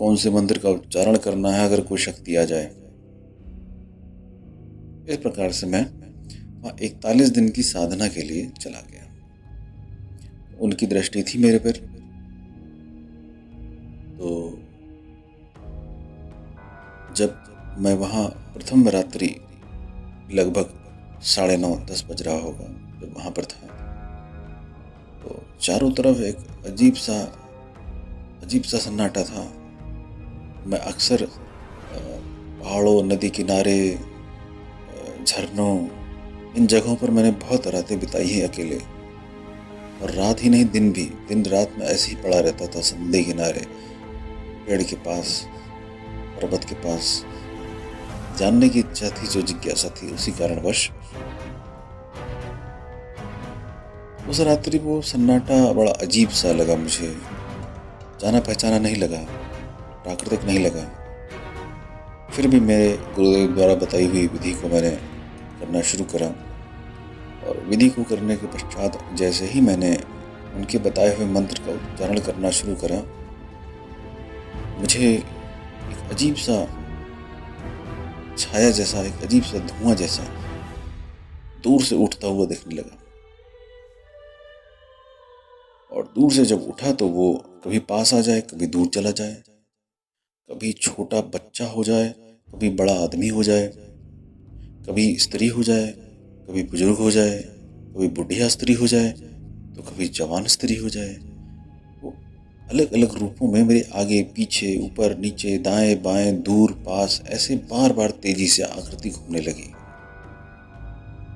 कौन से मंत्र का उच्चारण करना है अगर कोई शक्ति आ जाए। इस प्रकार से मैं 41 दिन की साधना के लिए चला गया। उनकी दृष्टि थी मेरे पर, तो जब मैं वहाँ प्रथम रात्रि लगभग 9:30-10 बज रहा होगा जब वहाँ पर था, तो चारों तरफ एक अजीब सा सन्नाटा था। मैं अक्सर पहाड़ों, नदी किनारे, झरनों, इन जगहों पर मैंने बहुत रातें बिताई हैं अकेले, और रात ही नहीं दिन रात में ऐसे ही पड़ा रहता था नदी किनारे, पेड़ के पास, पर्वत के पास। जानने की इच्छा थी, जो जिज्ञासा थी, उसी कारणवश उस रात्रि वो सन्नाटा बड़ा अजीब सा लगा मुझे। जाना पहचाना नहीं लगा, प्राकृतिक नहीं लगा। फिर भी मेरे गुरुदेव द्वारा बताई हुई विधि को मैंने करना शुरू करा, और विधि को करने के पश्चात जैसे ही मैंने उनके बताए हुए मंत्र का उच्चारण करना शुरू करा, मुझे एक अजीब सा छाया जैसा, एक अजीब सा धुआं जैसा दूर से उठता हुआ दिखने लगा। और दूर से जब उठा तो वो कभी पास आ जाए, कभी दूर चला जाए, कभी छोटा बच्चा हो जाए, कभी बड़ा आदमी हो जाए, कभी स्त्री हो जाए, कभी बुजुर्ग हो जाए, कभी बुढ़िया स्त्री हो जाए, तो कभी जवान स्त्री हो जाए। वो अलग अलग रूपों में मेरे आगे पीछे, ऊपर नीचे, दाएं बाएं, दूर पास, ऐसे बार बार तेजी से आकृति घूमने लगी।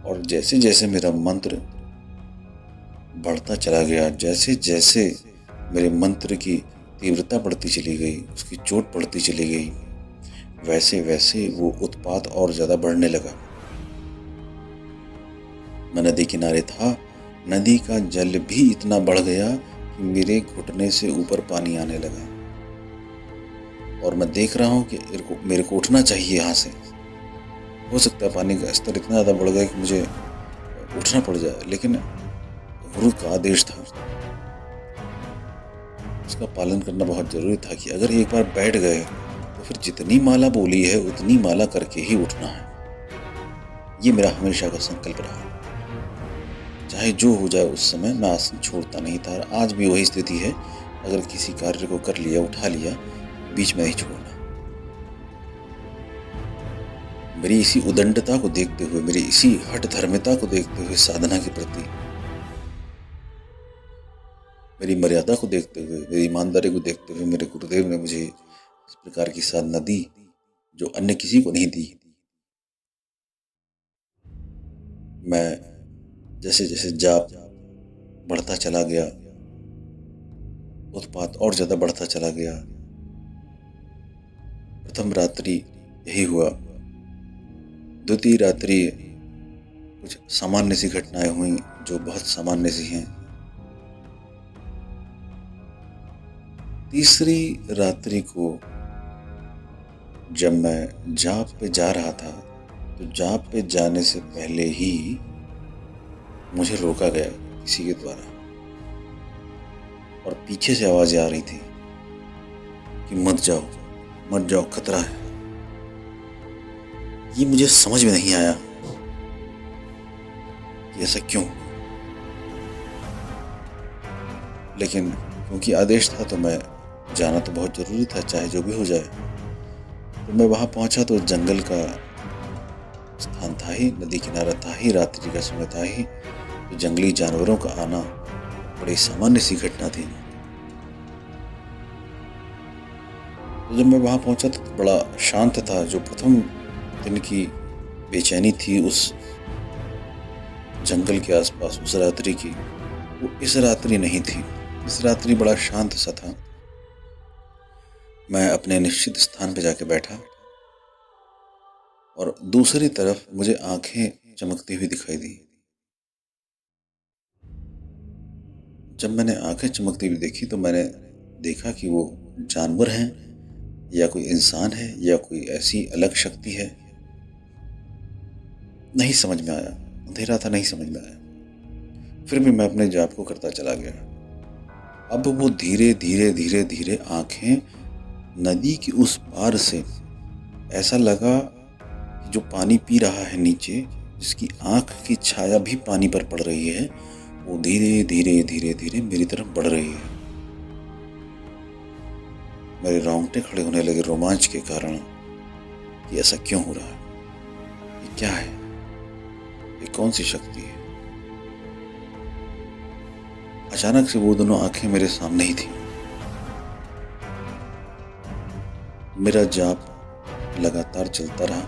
और जैसे जैसे मेरा मंत्र बढ़ता चला गया, जैसे जैसे मेरे मंत्र की तीव्रता बढ़ती चली गई, उसकी चोट बढ़ती चली गई, वैसे वैसे वो उत्पात और ज्यादा बढ़ने लगा। मैं नदी किनारे था, नदी का जल भी इतना बढ़ गया कि मेरे घुटने से ऊपर पानी आने लगा, और मैं देख रहा हूँ कि मेरे को उठना चाहिए यहाँ से। हो सकता है पानी का स्तर इतना ज्यादा बढ़ गया कि मुझे उठना पड़ जाए, लेकिन गुरु का आदेश था, उसका पालन करना बहुत जरूरी था कि अगर एक बार बैठ गए तो फिर जितनी माला बोली है उतनी माला करके ही उठना है। ये मेरा हमेशा का संकल्प रहा। चाहे जो हो जाए, उस समय मैं आसन छोड़ता नहीं था, और आज भी वही स्थिति है। अगर किसी कार्य को कर लिया, उठा लिया, बीच में नहीं छोड़ना। मेरी इसी उदंडता को देखते हुए, मेरी इसी हठ धर्मिता को देखते हुए, साधना के प्रति मेरी मर्यादा को देखते हुए, मेरी ईमानदारी को देखते हुए, मेरे गुरुदेव ने मुझे इस प्रकार की साधना दी जो अन्य किसी को नहीं दी। मैं जैसे जैसे जाप बढ़ता चला गया, उत्पात और ज्यादा बढ़ता चला गया। प्रथम रात्रि यही हुआ, द्वितीय रात्रि कुछ सामान्य सी घटनाएं हुई जो बहुत सामान्य सी हैं। तीसरी रात्रि को जब मैं जाप पे जा रहा था, तो जाप पे जाने से पहले ही मुझे रोका गया किसी के द्वारा, और पीछे से आवाजें आ रही थी कि मत जाओ, खतरा है। ये मुझे समझ में नहीं आया कि ऐसा क्यों, लेकिन क्योंकि आदेश था तो मैं जाना तो बहुत जरूरी था, चाहे जो भी हो जाए। तो मैं वहां पहुंचा तो जंगल का स्थान था ही, नदी किनारा था ही, रात्रि का समय था ही, तो जंगली जानवरों का आना बड़ी सामान्य सी घटना थी। तो जब मैं वहां पहुंचा तो बड़ा शांत था। जो प्रथम दिन की बेचैनी थी उस जंगल के आसपास, उस रात्रि की, वो इस रात्रि नहीं थी। इस रात्रि बड़ा शांत सा था। मैं अपने निश्चित स्थान पर जाके बैठा, और दूसरी तरफ मुझे आंखें चमकती हुई दिखाई दी। जब मैंने आंखें चमकती हुई देखी तो मैंने देखा कि वो जानवर हैं या कोई इंसान है या कोई ऐसी अलग शक्ति है, नहीं समझ में आया। अंधेरा था, नहीं समझ में आया। फिर भी मैं अपने जाप को करता चला गया। अब वो धीरे धीरे धीरे धीरे आंखें नदी की उस पार से ऐसा लगा कि जो पानी पी रहा है नीचे, जिसकी आंख की छाया भी पानी पर पड़ रही है, वो धीरे धीरे धीरे धीरे मेरी तरफ बढ़ रही है। मेरे रोंगटे खड़े होने लगे रोमांच के कारण कि ऐसा क्यों हो रहा है, ये क्या है, ये कौन सी शक्ति है। अचानक से वो दोनों आंखें मेरे सामने ही थी। मेरा जाप लगातार चलता रहा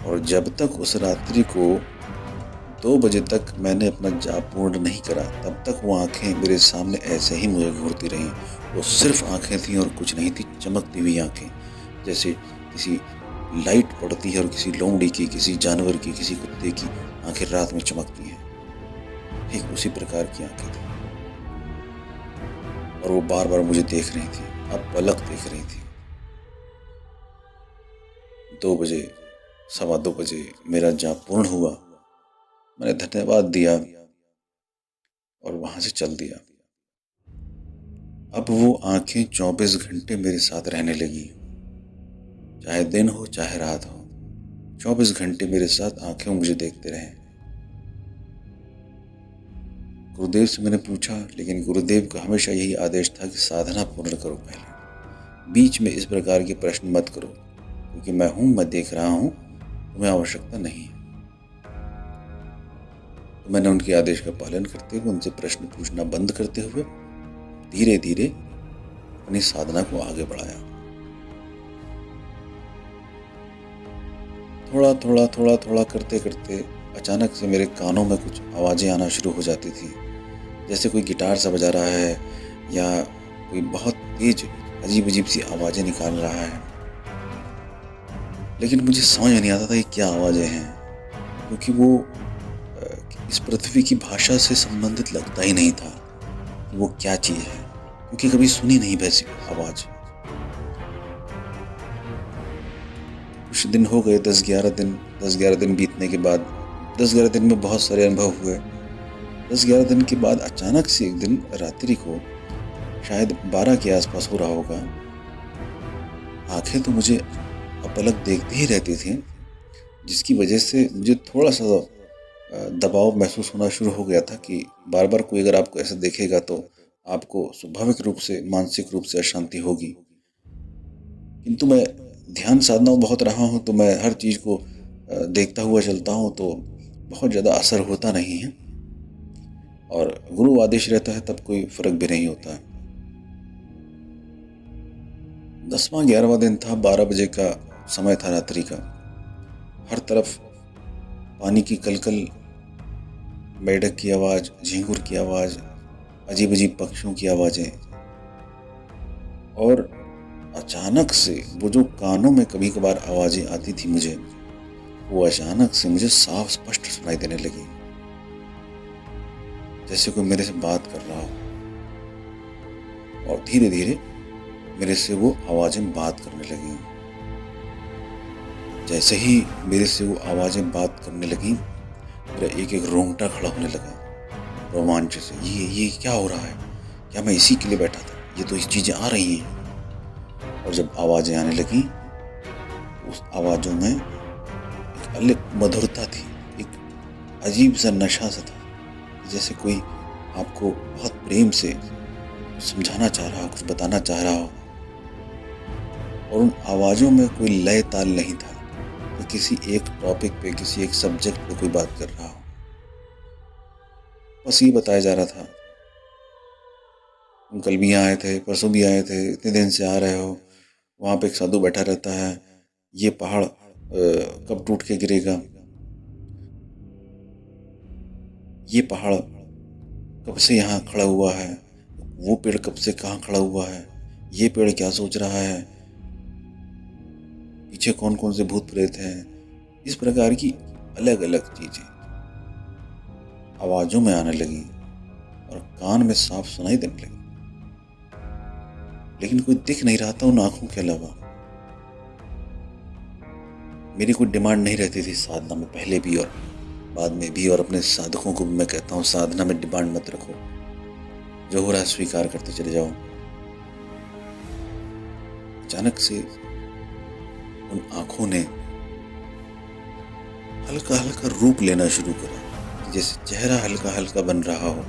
और जब तक उस रात्रि को 2 बजे तक मैंने अपना जाप पूर्ण नहीं करा, तब तक वो आंखें मेरे सामने ऐसे ही मुझे घूरती रहीं। वो सिर्फ आंखें थीं और कुछ नहीं थी, चमकती हुई आंखें, जैसे किसी लाइट पड़ती है और किसी लोमड़ी की, किसी जानवर की, किसी कुत्ते की आंखें रात में चमकती हैं, ठीक उसी प्रकार की आंखें थी। और वो बार बार मुझे देख रही थी, अब पलक देख रही थी। 2 बजे, 2:15 बजे मेरा जाप पूर्ण हुआ। मैंने धन्यवाद दिया और वहां से चल दिया। अब वो आंखें 24 घंटे मेरे साथ रहने लगी, चाहे दिन हो चाहे रात हो। 24 घंटे मेरे साथ आंखें मुझे देखते रहे। गुरुदेव से मैंने पूछा, लेकिन गुरुदेव का हमेशा यही आदेश था कि साधना पूर्ण करो पहले, बीच में इस प्रकार के प्रश्न मत करो, क्योंकि मैं हूं, मैं देख रहा हूं, तुम्हें आवश्यकता नहीं है। तो मैंने उनके आदेश का पालन करते हुए, उनसे प्रश्न पूछना बंद करते हुए धीरे धीरे अपनी साधना को आगे बढ़ाया। थोड़ा थोड़ा थोड़ा थोड़ा करते करते अचानक से मेरे कानों में कुछ आवाजें आना शुरू हो जाती थी, जैसे कोई गिटार सा बजा रहा है या कोई बहुत तेज अजीब अजीब सी आवाजें निकाल रहा है। लेकिन मुझे समझ में नहीं आता था ये क्या आवाजें हैं, क्योंकि वो इस पृथ्वी की भाषा से संबंधित लगता ही नहीं था कि वो क्या चीज है, क्योंकि कभी सुनी नहीं वैसी आवाज। कुछ दिन हो गए, 10-11 दिन बीतने के बाद, 10-11 दिन में बहुत सारे अनुभव हुए। 10-11 दिन के बाद अचानक से एक दिन रात्रि को, शायद 12 के आसपास हो रहा होगा, आंखें तो मुझे अपलक देखते ही रहती थी, जिसकी वजह से मुझे थोड़ा सा दबाव महसूस होना शुरू हो गया था कि बार बार कोई अगर आपको ऐसा देखेगा तो आपको स्वाभाविक रूप से मानसिक रूप से अशांति होगी। किंतु मैं ध्यान साधना में बहुत रहा हूँ, तो मैं हर चीज को देखता हुआ चलता हूँ, तो बहुत ज्यादा असर होता नहीं है, और गुरु आदेश रहता है तब कोई फर्क भी नहीं होता है। 10वां 11वां दिन था, 12 बजे का समय था रात्रि का। हर तरफ पानी की कलकल, मेंढक की आवाज, झींगुर की आवाज, अजीब अजीब पक्षियों की आवाजें, और अचानक से वो जो कानों में कभी कभार आवाजें आती थी मुझे, वो अचानक से मुझे साफ स्पष्ट सुनाई देने लगी, जैसे कोई मेरे से बात कर रहा हो। और धीरे धीरे मेरे से वो आवाजें बात करने लगी। जैसे ही मेरे से वो आवाजें बात करने लगी, मेरा एक एक रोंगटा खड़ा होने लगा रोमांच से। ये क्या हो रहा है? क्या मैं इसी के लिए बैठा था? ये तो इस चीजें आ रही हैं। और जब आवाजें आने लगी, उस आवाजों में एक अलग मधुरता थी, एक अजीब सा नशा सा था, जैसे कोई आपको बहुत प्रेम से समझाना चाह रहा हो, कुछ बताना चाह रहा हो। और उन आवाजों में कोई लय ताल नहीं था कि किसी एक टॉपिक पे, किसी एक सब्जेक्ट पे कोई बात कर रहा हो। बस ये बताया जा रहा था, तुम कल भी आए थे, परसों भी आए थे, इतने दिन से आ रहे हो, वहां पे एक साधु बैठा रहता है, ये पहाड़ कब टूट के गिरेगा, ये पहाड़ कब से यहाँ खड़ा हुआ है, वो पेड़ कब से कहाँ खड़ा हुआ है, ये पेड़ क्या सोच रहा है, पीछे कौन कौन से भूत प्रेत हैं। इस प्रकार की अलग अलग चीजें आवाजों में आने लगी और कान में साफ सुनाई देने लगी, लेकिन कोई दिख नहीं रहा था उन आंखों के अलावा। मेरी कोई डिमांड नहीं रहती थी साधना में, पहले भी और बाद में भी, और अपने साधकों को भी मैं कहता हूँ, साधना में डिमांड मत रखो, जो हो रहा है स्वीकार करते चले जाओ। अचानक से उन आंखों ने हल्का हल्का रूप लेना शुरू करा, जैसे चेहरा हल्का हल्का बन रहा हो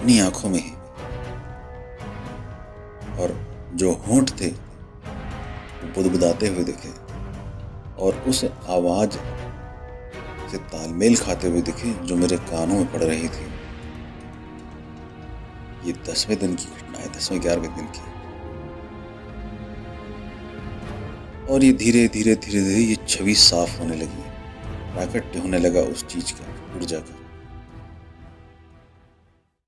उन्हीं आंखों में ही। और जो होंठ थे वो बुदबुदाते हुए दिखे और उस आवाज से तालमेल खाते हुए दिखे जो मेरे कानों में पड़ रही थी। ये 10वें दिन की घटना है, 10वें 11वें दिन की। और ये धीरे धीरे धीरे धीरे ये छवि साफ होने लगी, प्राकट्य होने लगा उस चीज का, ऊर्जा का।